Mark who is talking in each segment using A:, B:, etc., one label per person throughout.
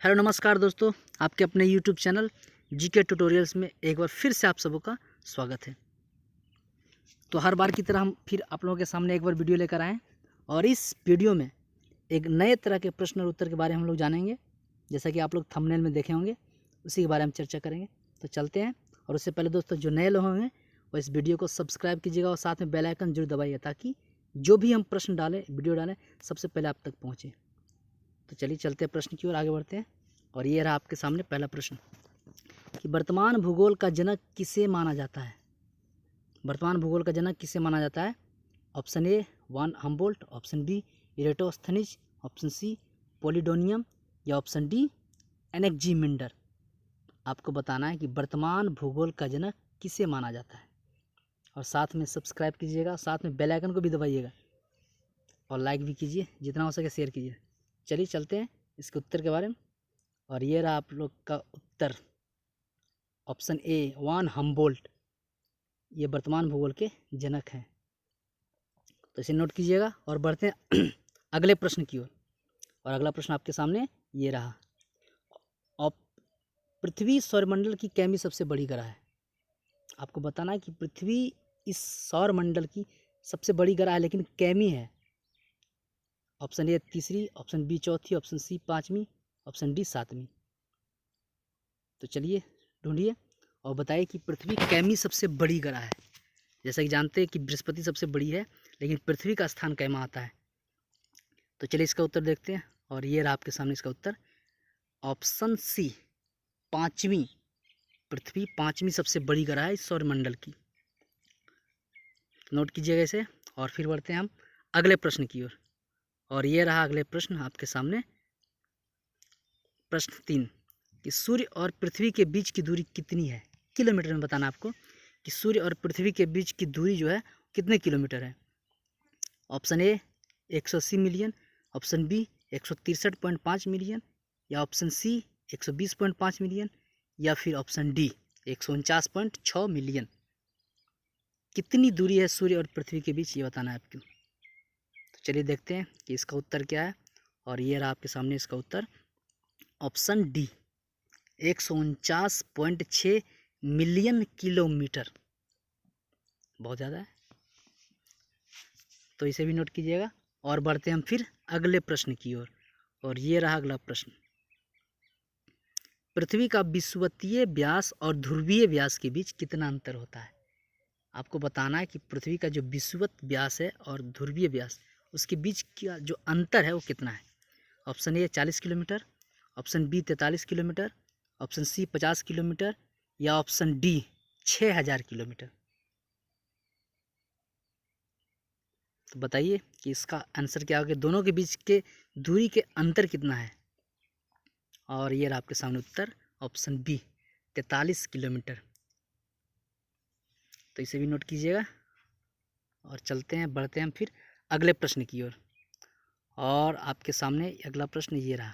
A: Hello नमस्कार दोस्तों, आपके अपने यूट्यूब चैनल जीके ट्यूटोरियल्स में एक बार फिर से आप सबों का स्वागत है। तो हर बार की तरह हम फिर आप लोगों के सामने एक बार वीडियो लेकर आए और इस वीडियो में एक नए तरह के प्रश्न और उत्तर के बारे में हम लोग जानेंगे। जैसा कि आप लोग थंबनेल में देखे होंगे, उसी के बारे में चर्चा करेंगे। तो चलते हैं। और उससे पहले दोस्तों, जो नए लोग होंगे वो इस वीडियो को सब्सक्राइब कीजिएगा और साथ में बेल आइकन जरूर दबाइए, ताकि जो भी हम प्रश्न डालें, वीडियो डालें, सबसे पहले आप तक पहुँचे। तो चलिए चलते हैं, प्रश्न की ओर आगे बढ़ते हैं। और ये रहा आपके सामने पहला प्रश्न कि वर्तमान भूगोल का जनक किसे माना जाता है। वर्तमान भूगोल का जनक किसे माना जाता है? Option A von Humboldt, option B Eratosthenes, option C Posidonius या ऑप्शन डी एनेक्जीमिंडर। आपको बताना है कि वर्तमान भूगोल का जनक किसे माना जाता है। और साथ में सब्सक्राइब कीजिएगा, साथ में बेल आइकन को भी दबाइएगा और लाइक भी कीजिए, जितना हो सके शेयर कीजिए। चलिए चलते हैं इसके उत्तर के बारे में। और ये रहा आप लोग का उत्तर, ऑप्शन ए वान हम्बोल्ट, ये वर्तमान भूगोल के जनक हैं। तो इसे नोट कीजिएगा और बढ़ते हैं अगले प्रश्न की ओर। और अगला प्रश्न आपके सामने ये रहा, पृथ्वी सौरमंडल की कैमी सबसे बड़ी ग्रह है। आपको बताना है कि पृथ्वी इस सौरमंडल की सबसे बड़ी ग्रह है, लेकिन कैमी है। ऑप्शन ए तीसरी, ऑप्शन बी चौथी, ऑप्शन सी पाँचवीं, ऑप्शन डी सातवीं। तो चलिए ढूंढिए और बताइए कि पृथ्वी कैमी सबसे बड़ी ग्रह है। जैसा कि जानते हैं कि बृहस्पति सबसे बड़ी है, लेकिन पृथ्वी का स्थान कैमा आता है। तो चलिए इसका उत्तर देखते हैं। और ये रहा आपके सामने इसका उत्तर, ऑप्शन सी पाँचवीं। पृथ्वी पाँचवीं सबसे बड़ी ग्रह है इस सौरमंडल की। नोट कीजिएगा इसे। और फिर बढ़ते हैं हम अगले प्रश्न की ओर। और ये रहा अगले प्रश्न आपके सामने, प्रश्न 3 कि सूर्य और पृथ्वी के बीच की दूरी कितनी है। किलोमीटर में बताना आपको कि सूर्य और पृथ्वी के बीच की दूरी जो है कितने किलोमीटर है। Option A 180 million, option B 163.5 million, या ऑप्शन सी 120.5 मिलियन, या फिर ऑप्शन डी 149.6 मिलियन। कितनी दूरी है सूर्य और पृथ्वी के बीच, ये बताना है आपको। तो चलिए देखते हैं कि इसका उत्तर क्या है। और ये रहा आपके सामने इसका उत्तर, ऑप्शन डी 149.6 मिलियन किलोमीटर। बहुत ज़्यादा है, तो इसे भी नोट कीजिएगा। और बढ़ते हैं हम फिर अगले प्रश्न की ओर। और ये रहा अगला प्रश्न, पृथ्वी का विषुवतीय व्यास और ध्रुवीय व्यास के बीच कितना अंतर होता है। आपको बताना है कि पृथ्वी का जो विषुवत व्यास है और ध्रुवीय व्यास, उसके बीच का जो अंतर है वो कितना है। Option A 40 kilometre, option B 43 kilometre, option C 50 kilometre, या ऑप्शन डी 6000 किलोमीटर। तो बताइए कि इसका आंसर क्या होगा, दोनों के बीच के दूरी के अंतर कितना है। और ये रहा आपके सामने उत्तर, ऑप्शन बी 43 किलोमीटर। तो इसे भी नोट कीजिएगा। और चलते हैं, बढ़ते हैं हम फिर अगले प्रश्न की ओर। और आपके सामने अगला प्रश्न ये रहा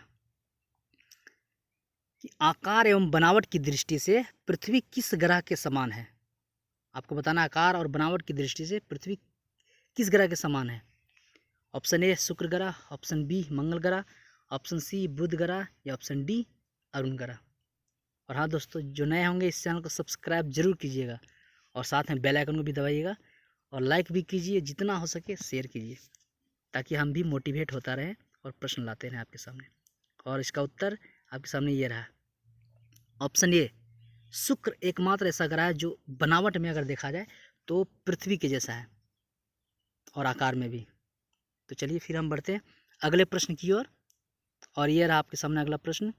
A: कि आकार एवं बनावट की दृष्टि से पृथ्वी किस ग्रह के समान है। आपको बताना, आकार और बनावट की दृष्टि से पृथ्वी किस ग्रह के समान है। ऑप्शन ए शुक्र ग्रह, ऑप्शन बी मंगल ग्रह, ऑप्शन सी बुध ग्रह, या ऑप्शन डी अरुण ग्रह। और हाँ दोस्तों, जो नए होंगे इस चैनल को सब्सक्राइब जरूर कीजिएगा और साथ में बेल आइकन को भी दबाइएगा और लाइक भी कीजिए, जितना हो सके शेयर कीजिए, ताकि हम भी मोटिवेट होता रहें और प्रश्न लाते रहें आपके सामने। और इसका उत्तर आपके सामने ये रहा, ऑप्शन ए शुक्र एकमात्र ऐसा ग्रह है जो बनावट में अगर देखा जाए तो पृथ्वी के जैसा है और आकार में भी। तो चलिए फिर हम बढ़ते हैं अगले प्रश्न की ओर। और ये रहा आपके सामने अगला प्रश्न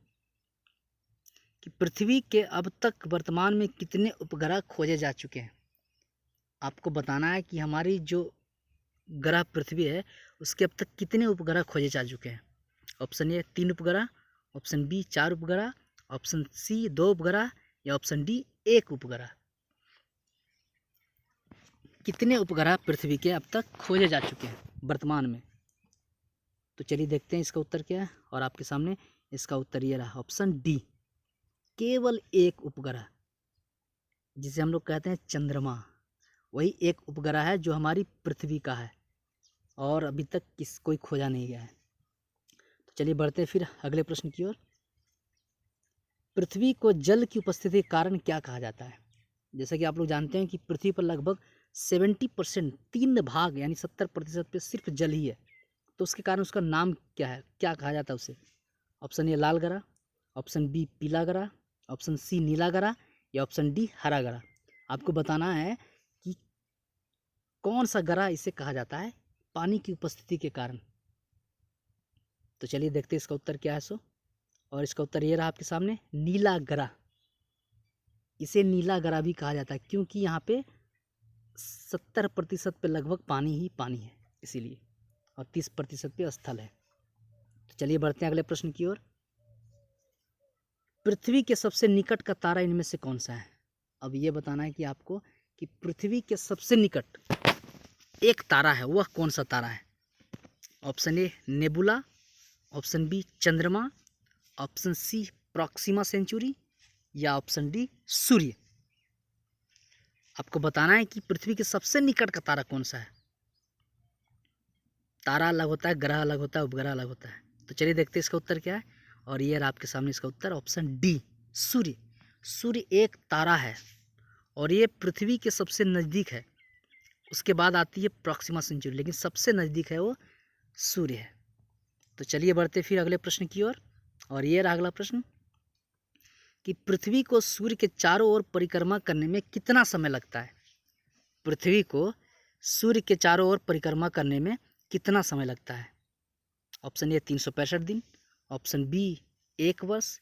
A: कि पृथ्वी के अब तक वर्तमान में कितने उपग्रह खोजे जा चुके हैं। आपको बताना है कि हमारी जो ग्रह पृथ्वी है उसके अब तक कितने उपग्रह खोजे जा चुके हैं। ऑप्शन ए 3 उपग्रह, ऑप्शन बी 4 उपग्रह, ऑप्शन सी 2 उपग्रह, या ऑप्शन डी 1 उपग्रह। कितने उपग्रह पृथ्वी के अब तक खोजे जा चुके हैं वर्तमान में। तो चलिए देखते हैं इसका उत्तर क्या है। और आपके सामने इसका उत्तर ये रहा, ऑप्शन डी केवल 1 उपग्रह, जिसे हम लोग कहते हैं चंद्रमा। वही एक उपग्रह है जो हमारी पृथ्वी का है और अभी तक कोई खोजा नहीं गया है। तो चलिए बढ़ते हैं फिर अगले प्रश्न की ओर। पृथ्वी को जल की उपस्थिति के कारण क्या कहा जाता है? जैसा कि आप लोग जानते हैं कि पृथ्वी पर लगभग 70%, 3 भाग यानी 70% पे सिर्फ जल ही है। तो उसके कारण उसका नाम क्या है, क्या कहा जाता है उसे? ऑप्शन ए लाल ग्रह, ऑप्शन बी पीला ग्रह, ऑप्शन सी नीला ग्रह या ऑप्शन डी हरा ग्रह। आपको बताना है कि कौन सा ग्रह इसे कहा जाता है पानी की उपस्थिति के कारण। तो चलिए देखते हैं इसका उत्तर क्या है। सो और इसका उत्तर ये रहा आपके सामने, नीला ग्रह। इसे नीला ग्रह भी कहा जाता है क्योंकि यहाँ पे 70% पे लगभग पानी ही पानी है इसीलिए, और 30% पे स्थल है। तो चलिए बढ़ते हैं अगले प्रश्न की ओर। पृथ्वी के सबसे निकट का तारा इनमें से कौन सा है? अब ये बताना है कि आपको कि पृथ्वी के सबसे निकट एक तारा है, वह कौन सा तारा है? Option A nebula, option B चंद्रमा, ऑप्शन सी प्रॉक्सिमा सेंचुरी या ऑप्शन डी सूर्य। आपको बताना है कि पृथ्वी के सबसे निकट का तारा कौन सा है। तारा अलग होता है, ग्रह अलग होता है, उपग्रह अलग होता है। तो चलिए देखते हैं इसका उत्तर क्या है। और ये रहा आपके सामने इसका उत्तर, ऑप्शन डी सूर्य। सूर्य एक तारा है और ये पृथ्वी के सबसे नज़दीक है। उसके बाद आती है प्रॉक्सिमा सेंचुरी, लेकिन सबसे नज़दीक है वो सूर्य है। तो चलिए बढ़ते फिर अगले प्रश्न की ओर। और ये रहा अगला प्रश्न कि पृथ्वी को सूर्य के चारों ओर परिक्रमा करने में कितना समय लगता है? पृथ्वी को सूर्य के चारों ओर परिक्रमा करने में कितना समय लगता है? ऑप्शन ए 365 दिन, ऑप्शन बी 1 वर्ष,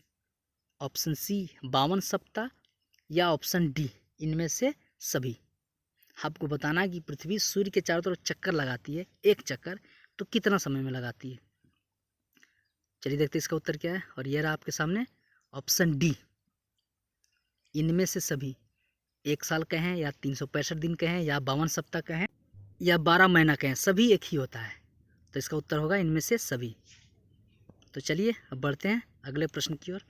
A: ऑप्शन सी 52 सप्ताह या ऑप्शन डी इनमें से सभी। आपको बताना है कि पृथ्वी सूर्य के चारों तरफ चक्कर लगाती है, एक चक्कर, तो कितना समय में लगाती है। चलिए देखते हैं इसका उत्तर क्या है। और यह रहा आपके सामने, ऑप्शन डी इनमें से सभी। 1 साल कहें या 365 दिन कहें या 52 सप्ताह कहें या 12 महीना कहें, सभी एक ही होता है। तो इसका उत्तर होगा इनमें से सभी। तो चलिए अब बढ़ते हैं अगले प्रश्न की ओर।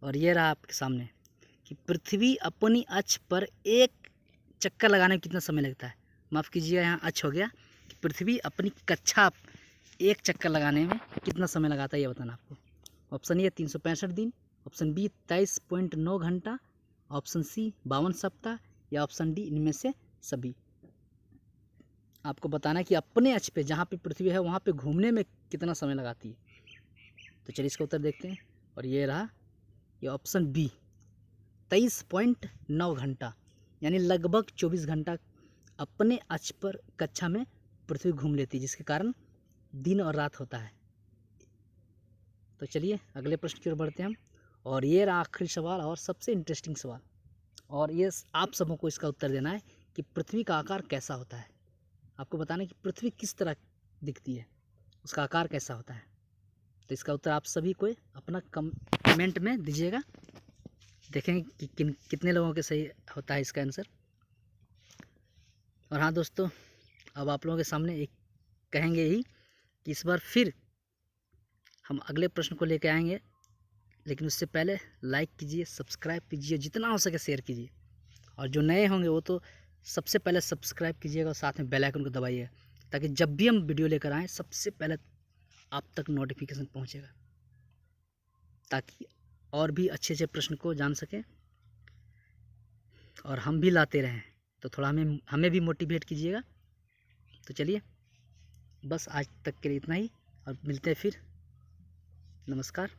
A: और ये रहा आपके सामने कि पृथ्वी अपनी अक्ष पर एक चक्कर लगाने में कितना समय लगता है? माफ़ कीजिएगा, यहाँ अक्ष हो गया। कि पृथ्वी अपनी कक्षा एक चक्कर लगाने में कितना समय लगाता है, ये बताना आपको। ऑप्शन ए 365 दिन, ऑप्शन बी 23.9 घंटा, ऑप्शन सी 52 सप्ताह या ऑप्शन डी इनमें से सभी। आपको बताना है कि अपने अक्ष पे जहाँ पे पृथ्वी है वहाँ पे घूमने में कितना समय लगाती है। तो चलिए इसका उत्तर देखते हैं। और ये रहा ये ऑप्शन बी 23.9 घंटा, यानी लगभग 24 घंटा अपने अक्ष पर कक्षा में पृथ्वी घूम लेती है, जिसके कारण दिन और रात होता है। तो चलिए अगले प्रश्न की ओर बढ़ते हैं हम। और ये रहा आखिरी सवाल और सबसे इंटरेस्टिंग सवाल। और ये आप सबों को इसका उत्तर देना है कि पृथ्वी का आकार कैसा होता है। आपको बताना है कि पृथ्वी किस तरह दिखती है, उसका आकार कैसा होता है। तो इसका उत्तर आप सभी को अपना कमेंट में दीजिएगा, देखेंगे कि कितने लोगों के सही होता है इसका आंसर। और हाँ दोस्तों, अब आप लोगों के सामने एक कहेंगे ही कि इस बार फिर हम अगले प्रश्न को लेकर आएंगे, लेकिन उससे पहले लाइक कीजिए, सब्सक्राइब कीजिए, जितना हो सके शेयर कीजिए। और जो नए होंगे वो तो सबसे पहले सब्सक्राइब कीजिएगा और साथ में बेल आइकन को दबाइएगा, ताकि जब भी हम वीडियो लेकर आएँ सबसे पहले आप तक नोटिफिकेशन पहुंचेगा, ताकि और भी अच्छे अच्छे प्रश्न को जान सकें और हम भी लाते रहें। तो थोड़ा हमें भी मोटिवेट कीजिएगा। तो चलिए बस आज तक के लिए इतना ही, और मिलते हैं फिर। नमस्कार।